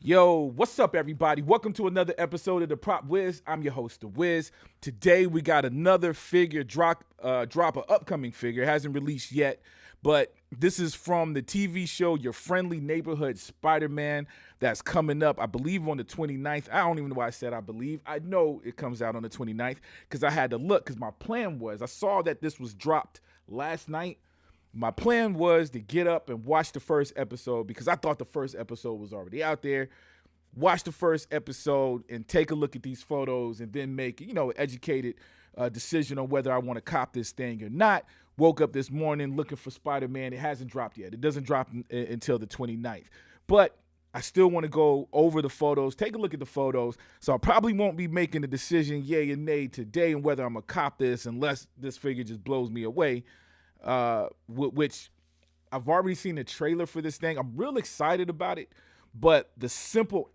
Yo, what's up, everybody? Welcome to another episode of the Prop Wiz. I'm your host, The Wiz. Today we got another figure drop, an upcoming figure. It hasn't released yet, but this is from the TV show Your Friendly Neighborhood Spider-Man that's coming up, I believe, on the 29th. I don't even know why I said I believe. I know it comes out on the 29th because I had to look because my plan was I saw that this was dropped last night. My plan was to get up and watch the first episode because I thought the first episode was already out there. Watch the first episode and take a look at these photos and then make, educated decision on whether I want to cop this thing or not. Woke up this morning looking for Spider-Man. It hasn't dropped yet. It doesn't drop until the 29th. But I still want to go over the photos, take a look at the photos. So I probably won't be making a decision, yay or nay, today on whether I'm going to cop this unless this figure just blows me away. Which I've already seen the trailer for this thing. I'm real excited about it, but the simple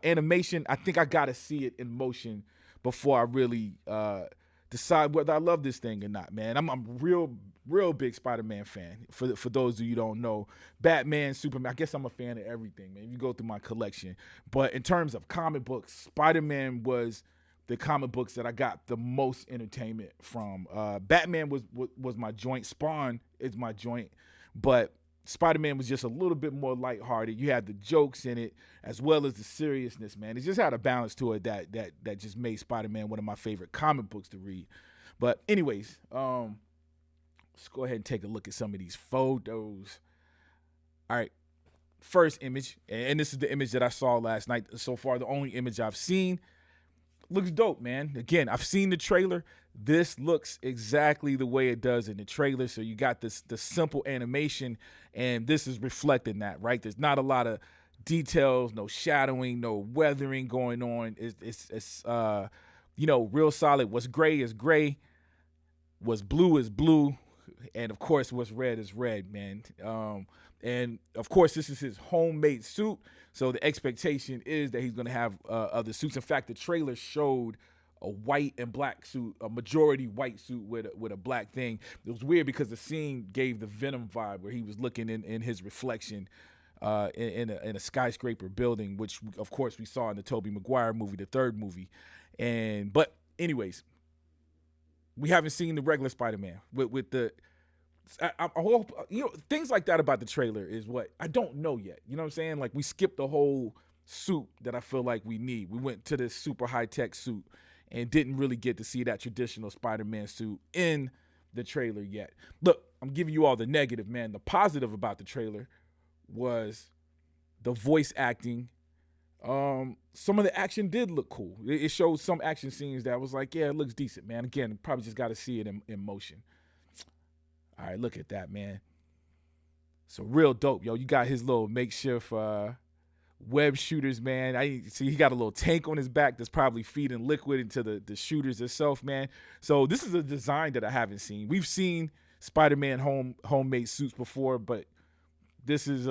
animation, I think I gotta see it in motion before I really decide whether I love this thing or not. Man, I'm a real big Spider-Man fan. For those of you who don't know, Batman, Superman. I guess I'm a fan of everything, man. You go through my collection, but in terms of comic books, Spider-Man was the comic books that I got the most entertainment from. Batman was my joint. Spawn is my joint, but Spider-Man was just a little bit more lighthearted. You had the jokes in it as well as the seriousness, man. It just had a balance to it that just made Spider-Man one of my favorite comic books to read. But anyways, let's go ahead and take a look at some of these photos. All right, first image, and this is the image that I saw last night. So far, the only image I've seen. Looks dope, man. Again, I've seen the trailer. This looks exactly the way it does in the trailer. So you got the simple animation, and this is reflecting that, right? There's not a lot of details, no shadowing, no weathering going on. It's real solid. What's gray is gray. What's blue is blue, and of course, what's red is red, man. And of course, this is his homemade suit. So the expectation is that he's going to have other suits. In fact, the trailer showed a white and black suit, a majority white suit with a black thing. It was weird because the scene gave the Venom vibe where he was looking in his reflection in a skyscraper building, which of course we saw in the Tobey Maguire movie, the third movie. But anyways, we haven't seen the regular Spider-Man with the. I hope things like that about the trailer is what I don't know yet. You know what I'm saying? Like we skipped the whole suit that I feel like we need. We went to this super high tech suit and didn't really get to see that traditional Spider-Man suit in the trailer yet. Look, I'm giving you all the negative, man. The positive about the trailer was the voice acting. Some of the action did look cool. It showed some action scenes that was like, yeah, it looks decent, man. Again, probably just got to see it in motion. All right, look at that, man. So real dope, yo. You got his little makeshift web shooters, man. I see he got a little tank on his back that's probably feeding liquid into the shooters itself, man. So this is a design that I haven't seen. We've seen Spider-Man homemade suits before, but this is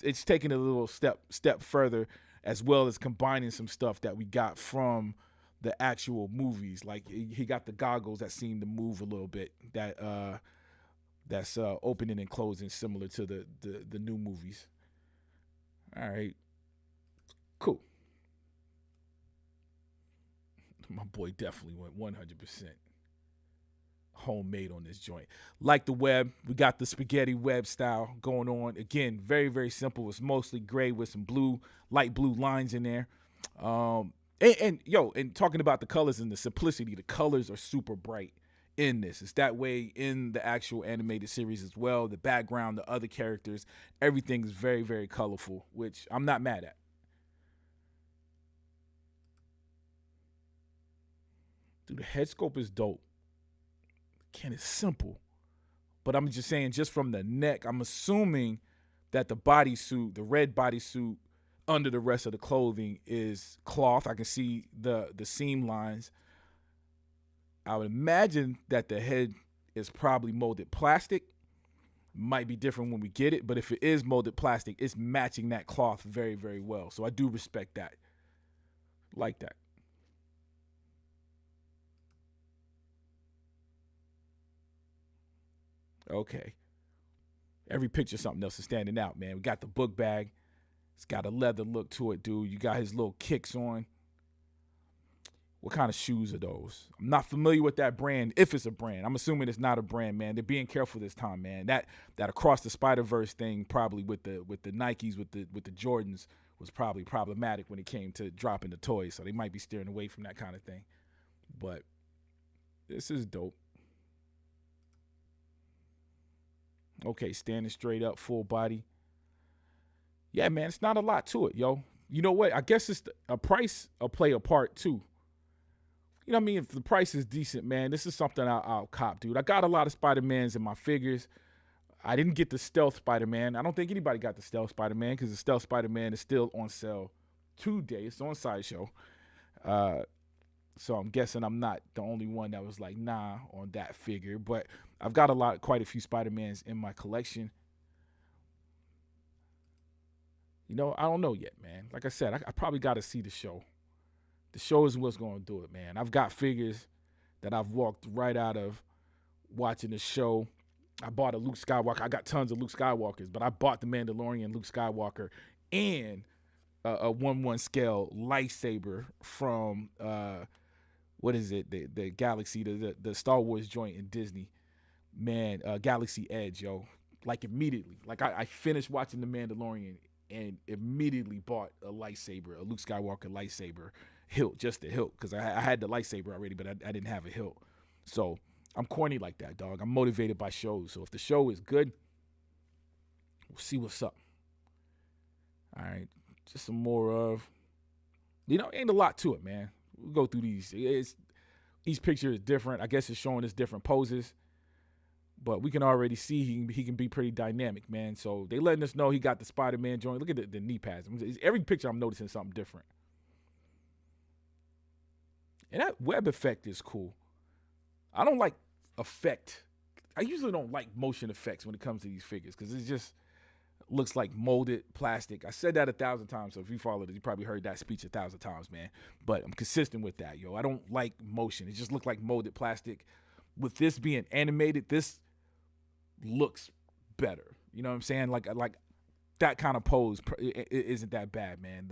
it's taking a little step further, as well as combining some stuff that we got from the actual movies. Like he got the goggles that seem to move a little bit. That's opening and closing similar to the new movies. All right, cool. My boy definitely went 100% homemade on this joint. Like the web, we got the spaghetti web style going on. Again, very, very simple. It's mostly gray with some light blue lines in there. And talking about the colors and the simplicity, the colors are super bright in this. It's that way in the actual animated series as well. The background, the other characters, everything is very, very colorful, which I'm not mad at. Dude, the head sculpt is dope. Again, it's simple. But I'm just saying, just from the neck, I'm assuming that the bodysuit, the red bodysuit under the rest of the clothing is cloth. I can see the seam lines. I would imagine that the head is probably molded plastic. Might be different when we get it, but if it is molded plastic, it's matching that cloth very, very well. So I do respect that. Like that. Okay. Every picture, something else is standing out, man. We got the book bag. It's got a leather look to it, dude. You got his little kicks on. What kind of shoes are those? I'm not familiar with that brand. If it's a brand, I'm assuming it's not a brand, man. They're being careful this time, man. That across the Spider-Verse thing, probably with the Nikes, with the Jordans, was probably problematic when it came to dropping the toys. So they might be steering away from that kind of thing. But this is dope. Okay, standing straight up, full body. Yeah, man, it's not a lot to it, yo. You know what? I guess it's a price will play a part too. You know what I mean? If the price is decent, man, this is something I'll cop, dude. I got a lot of Spider-Mans in my figures. I didn't get the Stealth Spider-Man. I don't think anybody got the Stealth Spider-Man because the Stealth Spider-Man is still on sale today. It's on Sideshow. So I'm guessing I'm not the only one that was like, nah, on that figure. But I've got quite a few Spider-Mans in my collection. You know, I don't know yet, man. Like I said, I probably got to see the show. The show is what's going to do it, man. I've got figures that I've walked right out of watching the show. I bought a Luke Skywalker. I got tons of Luke Skywalkers, but I bought the Mandalorian Luke Skywalker and a 1/1 scale lightsaber from what is it? The Galaxy, the Star Wars joint in Disney. Man, Galaxy Edge, yo. Like immediately. Like I finished watching the Mandalorian and immediately bought a lightsaber, a Luke Skywalker lightsaber hilt, just the hilt, because I had the lightsaber already, but I didn't have a hilt. So I'm corny like that, dog. I'm motivated by shows. So if the show is good, we'll see what's up. All right, just some more of, ain't a lot to it, man. We'll go through these. Each picture is different. I guess it's showing us different poses. But we can already see he can be pretty dynamic, man. So they letting us know he got the Spider-Man joint. Look at the knee pads. Every picture I'm noticing something different. And that web effect is cool. I don't like effect. I usually don't like motion effects when it comes to these figures because it just looks like molded plastic. I said that 1,000 times, so if you followed it, you probably heard that speech 1,000 times, man. But I'm consistent with that, yo. I don't like motion. It just looks like molded plastic. With this being animated, this looks better. You know what I'm saying? Like that kind of pose isn't that bad, man.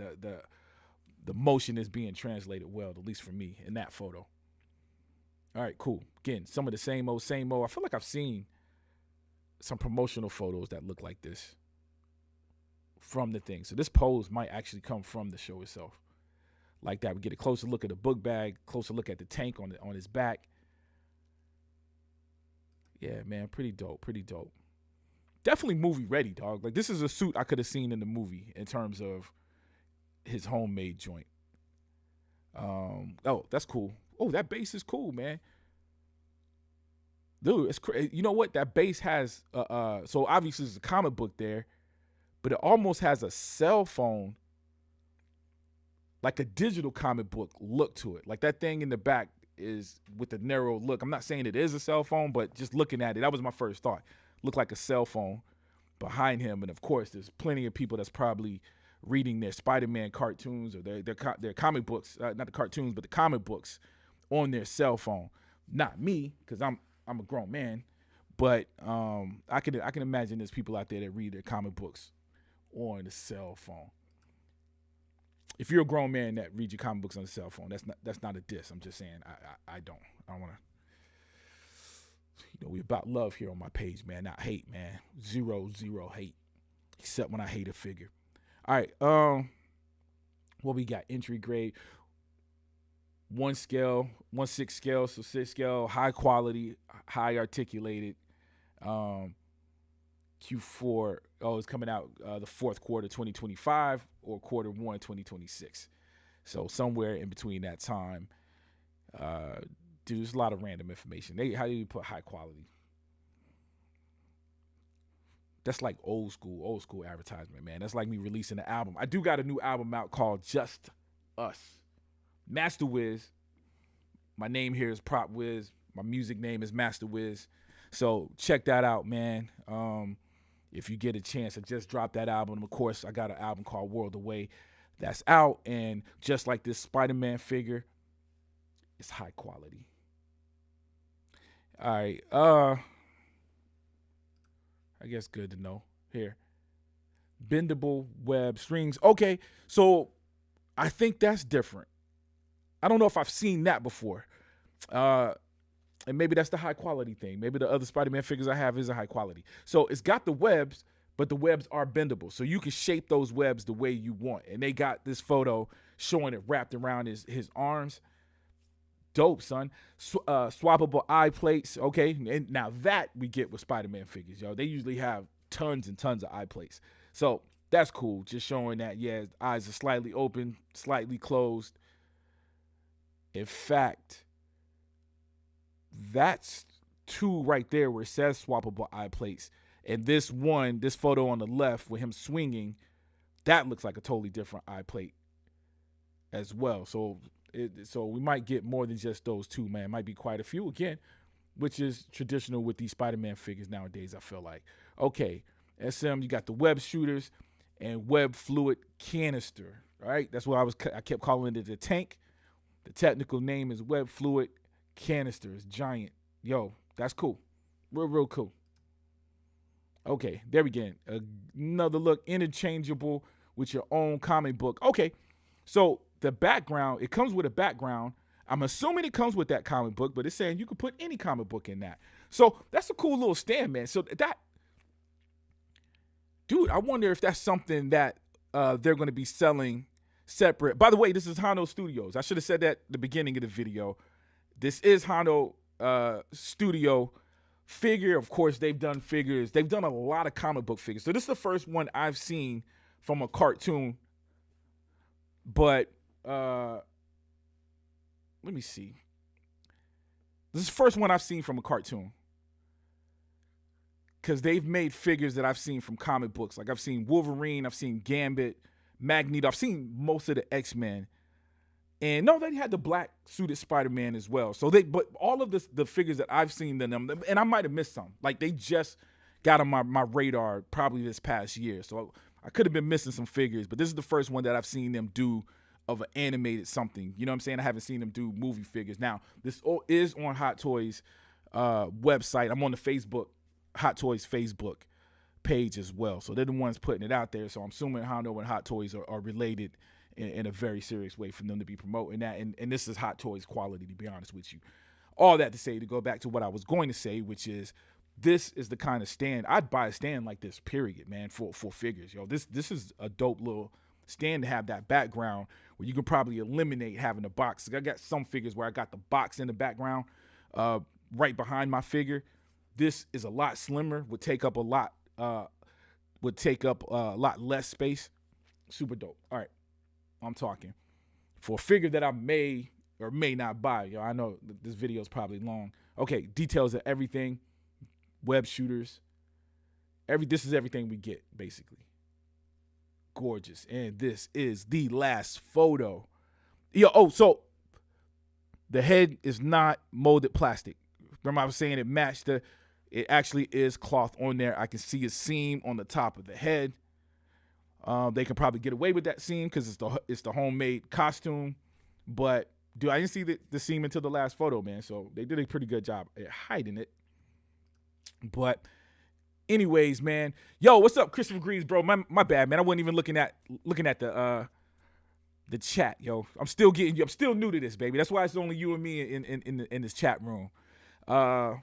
The motion is being translated well, at least for me, in that photo. All right, cool. Again, some of the same old. I feel like I've seen some promotional photos that look like this from the thing. So this pose might actually come from the show itself. Like that, we get a closer look at the book bag, closer look at the tank on his back. Yeah, man, pretty dope. Definitely movie ready, dog. Like this is a suit I could have seen in the movie in terms of his homemade joint. Oh, that's cool. Oh, that base is cool, man. Dude, it's crazy. You know what? That base has so obviously there's a comic book there, but it almost has a cell phone, like a digital comic book look to it. Like that thing in the back is with the narrow look. I'm not saying it is a cell phone, but just looking at it, that was my first thought. Looked like a cell phone behind him, and of course, there's plenty of people that's probably reading their Spider-Man cartoons or their comic books, not the cartoons, but the comic books on their cell phone. Not me, because I'm a grown man, but I can imagine there's people out there that read their comic books on the cell phone. If you're a grown man that reads your comic books on a cell phone, that's not a diss. I'm just saying I don't want to. We about love here on my page, man. Not hate, man. Zero hate, except when I hate a figure. All right, what we got? Entry grade, 1 scale, 1/6 scale, so 6 scale, high quality, high articulated. Q4, it's coming out the fourth quarter 2025 or quarter 1 2026. So somewhere in between that time. Dude, there's a lot of random information. How do you put high quality? That's like old school advertisement, man. That's like me releasing an album. I do got a new album out called Just Us. Master Wiz. My name here is Prop Wiz. My music name is Master Wiz. So check that out, man. If you get a chance, I just dropped that album. Of course, I got an album called World Away that's out. And just like this Spider-Man figure, it's high quality. All right. I guess good to know here. Bendable web strings. Okay, so I think that's different. I don't know if I've seen that before. And maybe that's the high quality thing. Maybe the other Spider-Man figures I have isn't high quality. So it's got the webs, but the webs are bendable. So you can shape those webs the way you want. And they got this photo showing it wrapped around his arms. Dope, son. Swappable eye plates. Okay. And now that we get with Spider-Man figures, yo. They usually have tons and tons of eye plates. So that's cool. Just showing that, yeah, his eyes are slightly open, slightly closed. In fact, that's two right there where it says swappable eye plates. And this photo on the left with him swinging, that looks like a totally different eye plate as well. So we might get more than just those two, man. It might be quite a few again, which is traditional with these Spider-Man figures nowadays, I feel like. Okay, SM, you got the web shooters and web fluid canister, all right? That's what I kept calling it the tank. The technical name is web fluid canister. It's giant. Yo, that's cool. Real cool. Okay, there we go. Another look, interchangeable with your own comic book. Okay, so the background, it comes with a background. I'm assuming it comes with that comic book, but it's saying you can put any comic book in that. So that's a cool little stand, man. So that, dude, I wonder if that's something that they're going to be selling separate. By the way, this is Hono Studios. I should have said that at the beginning of the video. This is Hono Studio figure. Of course, they've done figures. They've done a lot of comic book figures. So this is the first one I've seen from a cartoon. But let me see. This is the first one I've seen from a cartoon. Because they've made figures that I've seen from comic books. Like I've seen Wolverine, I've seen Gambit, Magneto. I've seen most of the X-Men. And no, they had the black suited Spider-Man as well. So but all of the figures that I've seen them, and I might have missed some. Like they just got on my radar probably this past year. So I could have been missing some figures, but this is the first one that I've seen them do of an animated something. You know what I'm saying? I haven't seen them do movie figures. Now, this is on Hot Toys website. I'm on the Facebook, Hot Toys Facebook page as well. So they're the ones putting it out there. So I'm assuming Hono and Hot Toys are related in a very serious way for them to be promoting that. And this is Hot Toys quality, to be honest with you. All that to say, to go back to what I was going to say, which is this is the kind of stand, I'd buy a stand like this, period, man, for figures. Yo, this is a dope little stand to have that background where you can probably eliminate having a box. I got some figures where I got the box in the background right behind my figure. This is a lot slimmer, would take up a lot less space. Super dope. All right. I'm talking for a figure that I may or may not buy. Yo, I know this video is probably long. Okay, details of everything, web shooters, this is everything we get basically. Gorgeous, and this is the last photo. Yo, so the head is not molded plastic. Remember I was saying it matched it actually is cloth on there. I can see a seam on the top of the head. They can probably get away with that seam because it's the homemade costume. But dude, I didn't see the seam until the last photo, man. So they did a pretty good job at hiding it. But anyways, man, yo, what's up, Christopher Greaves, bro? My bad, man. I wasn't even looking at the chat, yo. I'm still new to this, baby. That's why it's only you and me in this chat room. I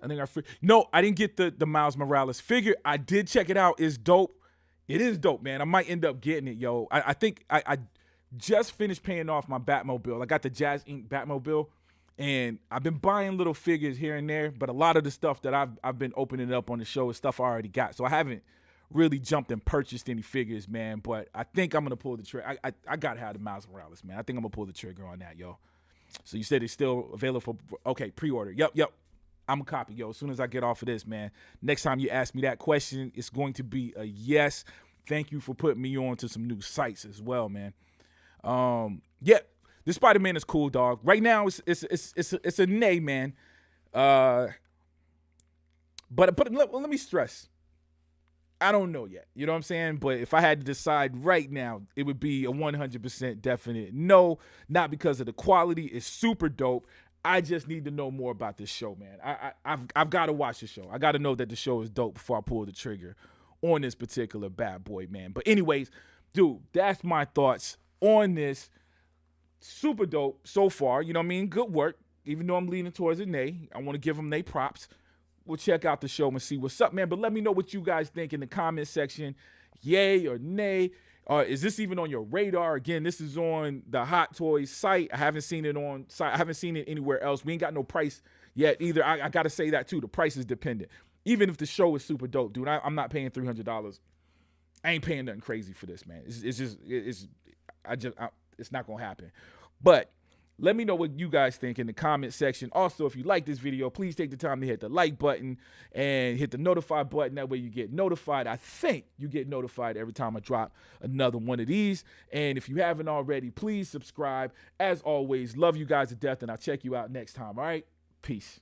didn't get the Miles Morales figure. I did check it out. It's dope. It is dope, man. I might end up getting it, yo. I think I just finished paying off my Batmobile. I got the Jazz Inc. Batmobile, and I've been buying little figures here and there, but a lot of the stuff that I've been opening up on the show is stuff I already got. So I haven't really jumped and purchased any figures, man, but I think I'm going to pull the trigger. I got to have the Miles Morales, man. I think I'm going to pull the trigger on that, yo. So you said it's still available for, okay, pre-order. Yep. I'm a copy, yo. As soon as I get off of this, man, next time you ask me that question, it's going to be a yes. Thank you for putting me on to some new sites as well, man. Yeah, this Spider-Man is cool, dog. Right now, it's a nay, man. But let me stress. I don't know yet. You know what I'm saying? But if I had to decide right now, it would be a 100% definite no. Not because of the quality. It's super dope. I just need to know more about this show, man. I've got to watch the show. I got to know that the show is dope before I pull the trigger on this particular bad boy, man. But anyways, dude, that's my thoughts on this. Super dope so far. You know what I mean? Good work. Even though I'm leaning towards a nay, I want to give them they props. We'll check out the show and see what's up, man. But let me know what you guys think in the comment section. Yay or nay? Is this even on your radar? Again, this is on the Hot Toys site. I haven't seen it on site. I haven't seen it anywhere else. We ain't got no price yet either. I got to say that too. The price is dependent. Even if the show is super dope, dude, I'm not paying $300. I ain't paying nothing crazy for this, man. It's not gonna happen. But let me know what you guys think in the comment section. Also, if you like this video, please take the time to hit the like button and hit the notify button. That way you get notified. I think you get notified every time I drop another one of these. And if you haven't already, please subscribe. As always, love you guys to death, and I'll check you out next time. All right? Peace.